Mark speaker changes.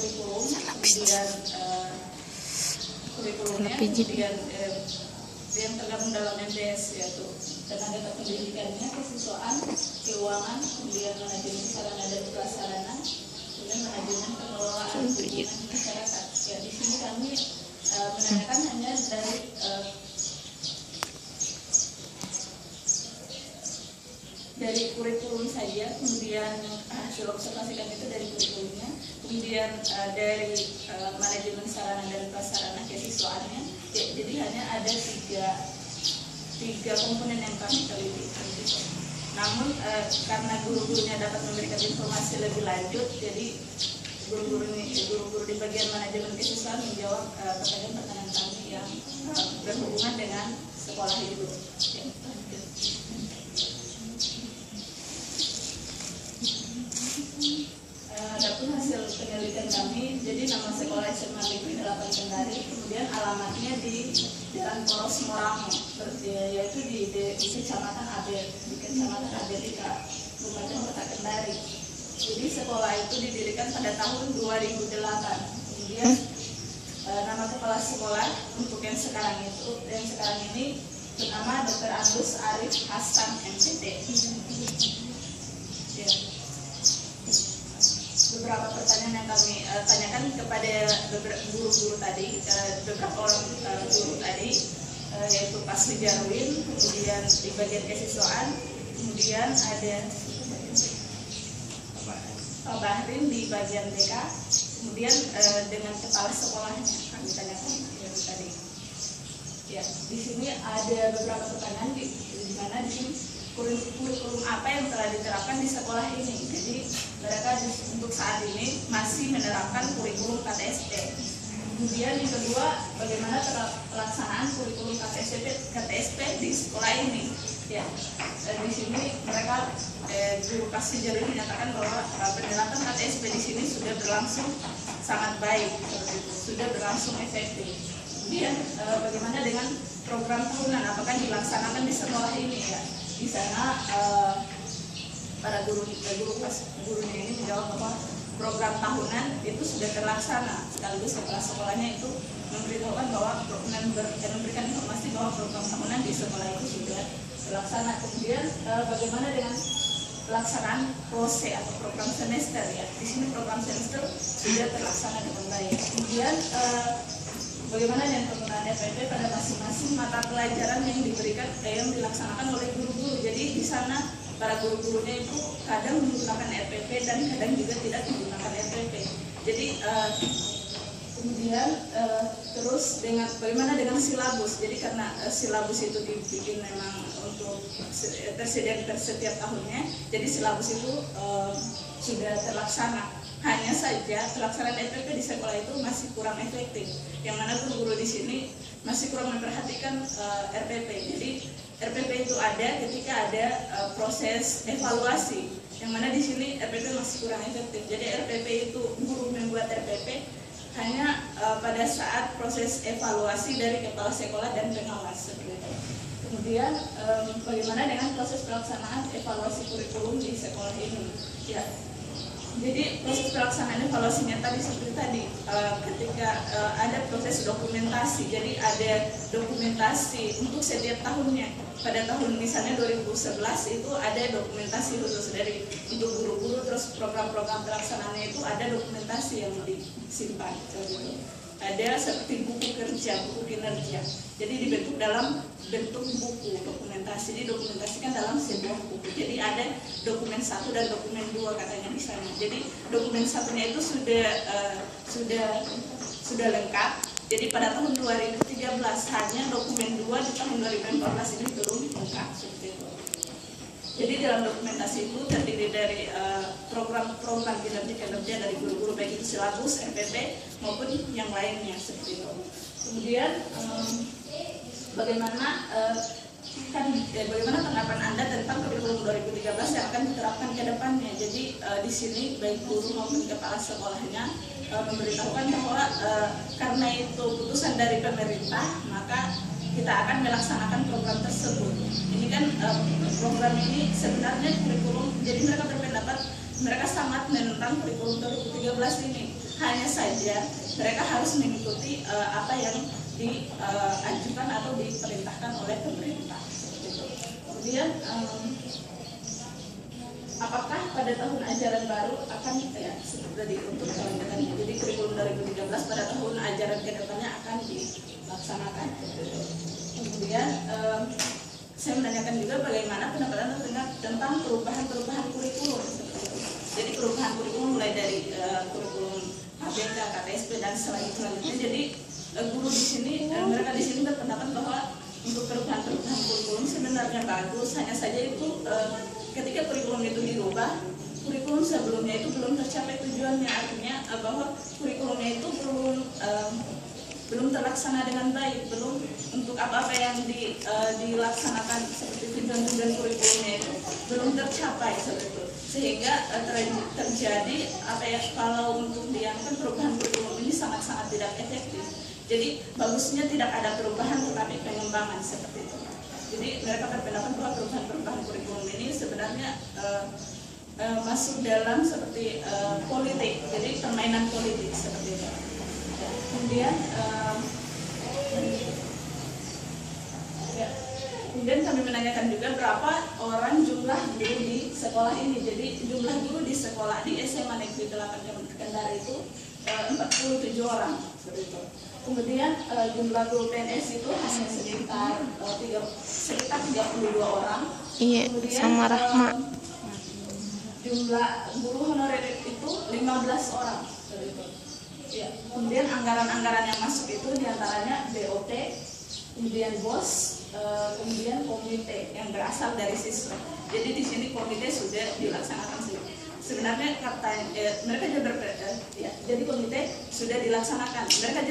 Speaker 1: kurikulum, kemudian kurikulumnya, kemudian yang tergabung dalam MTS yaitu tenaga kependidikannya, kesiswaan, keuangan, kemudian manajemen sarana dan prasarana, kemudian manajemen pengelolaan hubungan masyarakat. Ya, di sini kami menanyakan hanya dari kurikulum saja, kemudian hasil observasi kami itu dari kurikulumnya, kemudian dari manajemen sarana dan prasarana kesiswaannya. Ya, jadi hanya ada tiga komponen yang kami teliti. Namun karena guru-gurunya dapat memberikan informasi lebih lanjut, jadi guru-guru di bagian manajemen kesiswaan menjawab pertanyaan-pertanyaan kami yang berhubungan dengan sekolah itu. Ya. Adapun hasil penelitian kami, jadi nama sekolah SMA Negeri 8 Kendari, kemudian alamatnya di Jalan Poros Morango, yaitu di Kecamatan Abel, di Kabupaten Kota Kendari. Jadi sekolah itu didirikan pada tahun 2008. Kemudian nama kepala sekolah untuk yang sekarang ini bernama Dr. Agus Arif Hasan MPD. Ya. Beberapa pertanyaan yang kami tanyakan kepada guru-guru tadi, beberapa orang guru tadi, yaitu Pak Sujarwin, kemudian di bagian kesiswaan, kemudian ada Pak Bahrin di bagian BK, kemudian dengan kepala sekolahnya kami tanyakan yang tadi. Ya, di sini ada beberapa pertanyaan di mana di sini kurikulum apa yang telah diterapkan di sekolah ini. Jadi mereka untuk saat ini masih menerapkan kurikulum KTSP. Kemudian yang kedua, bagaimana pelaksanaan kurikulum KTSP di sekolah ini. Ya, di sini mereka guru kasih jadi menyatakan bahwa penerapan KTSP di sini sudah berlangsung sangat baik, sudah berlangsung efektif. Kemudian bagaimana dengan program tahunan, apakah dilaksanakan di sekolah ini ya? Di sana para gurunya ini menjawab bahwa program tahunan itu sudah terlaksana, sekaligus kepala sekolahnya itu memberitahukan bahwa memberikan informasi bahwa program tahunan di sekolah itu sudah terlaksana. Kemudian bagaimana dengan pelaksanaan prose atau program semester ya? Di sini program semester sudah terlaksana dengan baik. Kemudian bagaimana dengan penggunaan RPP pada masing-masing mata pelajaran yang diberikan yang dilaksanakan oleh guru-guru. Jadi di sana para guru-gurunya itu kadang menggunakan RPP dan kadang juga tidak menggunakan RPP. Jadi kemudian terus dengan bagaimana dengan silabus. Jadi karena silabus itu dibikin memang untuk tersedia setiap tahunnya, jadi silabus itu sudah terlaksana. Hanya saja pelaksanaan RPP di sekolah itu masih kurang efektif. Yang mana guru-guru di sini masih kurang memperhatikan RPP. Jadi RPP itu ada ketika ada proses evaluasi. Yang mana di sini RPP masih kurang efektif. Jadi RPP itu guru membuat RPP hanya pada saat proses evaluasi dari kepala sekolah dan pengawas seperti itu. Kemudian bagaimana dengan proses pelaksanaan evaluasi kurikulum di sekolah ini? Ya. Jadi proses pelaksanaan evaluasinya tadi seperti tadi ketika ada proses dokumentasi, jadi ada dokumentasi untuk setiap tahunnya. Pada tahun misalnya 2011 itu ada dokumentasi khusus dari untuk guru-guru, terus program-program pelaksanaannya itu ada dokumentasi yang disimpan. Ada seperti buku kerja, buku kinerja. Jadi dibentuk dalam bentuk buku dokumentasi, didokumentasikan dalam sebuah buku. Jadi ada dokumen 1 dan dokumen 2 katanya di sana. Jadi dokumen 1-nya itu sudah lengkap. Jadi pada tahun 2013 hanya dokumen 2 di tahun 2014 ini belum lengkap seperti itu. Jadi dalam dokumentasi itu terdiri dari program kinerja dari guru-guru, baik itu silabus, RPP maupun yang lainnya seperti itu. Kemudian bagaimana tanggapan Anda tentang kurikulum 2013 yang akan diterapkan ke depannya? Jadi di sini baik guru maupun kepala sekolahnya memberitahukan bahwa karena itu putusan dari pemerintah, maka kita akan melaksanakan program tersebut. Ini kan program ini sebenarnya kurikulum, jadi mereka berpendapat mereka sangat menentang kurikulum 2013 ini. hanya saja mereka harus mengikuti apa yang diajukan atau diperintahkan oleh pemerintah. Gitu. Kemudian apakah pada tahun ajaran baru akan seperti untuk kelanjutannya, jadi kurikulum 2013 pada tahun ajaran kedepannya akan dilaksanakan. Kemudian saya menanyakan juga bagaimana pendapat Anda tentang perubahan kurikulum. Jadi perubahan kurikulum mulai dari kurikulum HBK, KTSP dan selanjutnya. Jadi guru di sini, mereka di sini berpendapat bahwa untuk perubahan kurikulum sebenarnya bagus, hanya saja itu ketika kurikulum itu dirubah, kurikulum sebelumnya itu belum tercapai tujuannya, artinya bahwa kurikulumnya itu belum terlaksana dengan baik, belum untuk apa-apa yang dilaksanakan seperti tujuan-tujuan kurikulumnya itu belum tercapai seperti itu, sehingga terjadi kalau untuk diangkat perubahan kurikulum ini sangat-sangat tidak efektif. Jadi bagusnya tidak ada perubahan tetapi pengembangan seperti itu. Jadi mereka berpendapat bahwa perubahan kurikulum ini sebenarnya masuk dalam seperti politik, jadi permainan politik seperti itu. Kemudian kemudian kami menanyakan juga berapa orang jumlah guru di sekolah ini. Jadi jumlah guru di sekolah di SMA Negeri 8 Kendari itu 47 orang seperti itu. Kemudian jumlah guru PNS itu hanya sekitar 32 orang.
Speaker 2: Iya,
Speaker 1: kemudian,
Speaker 2: sama Rahma.
Speaker 1: Jumlah guru honorer itu 15 orang seperti itu. Ya, kemudian anggaran-anggaran yang masuk itu diantaranya BOT, kemudian BOS, kemudian komite yang berasal dari siswa. Jadi di sini komite sudah dilaksanakan sebenarnya mereka juga jadi komite sudah dilaksanakan. Mereka juga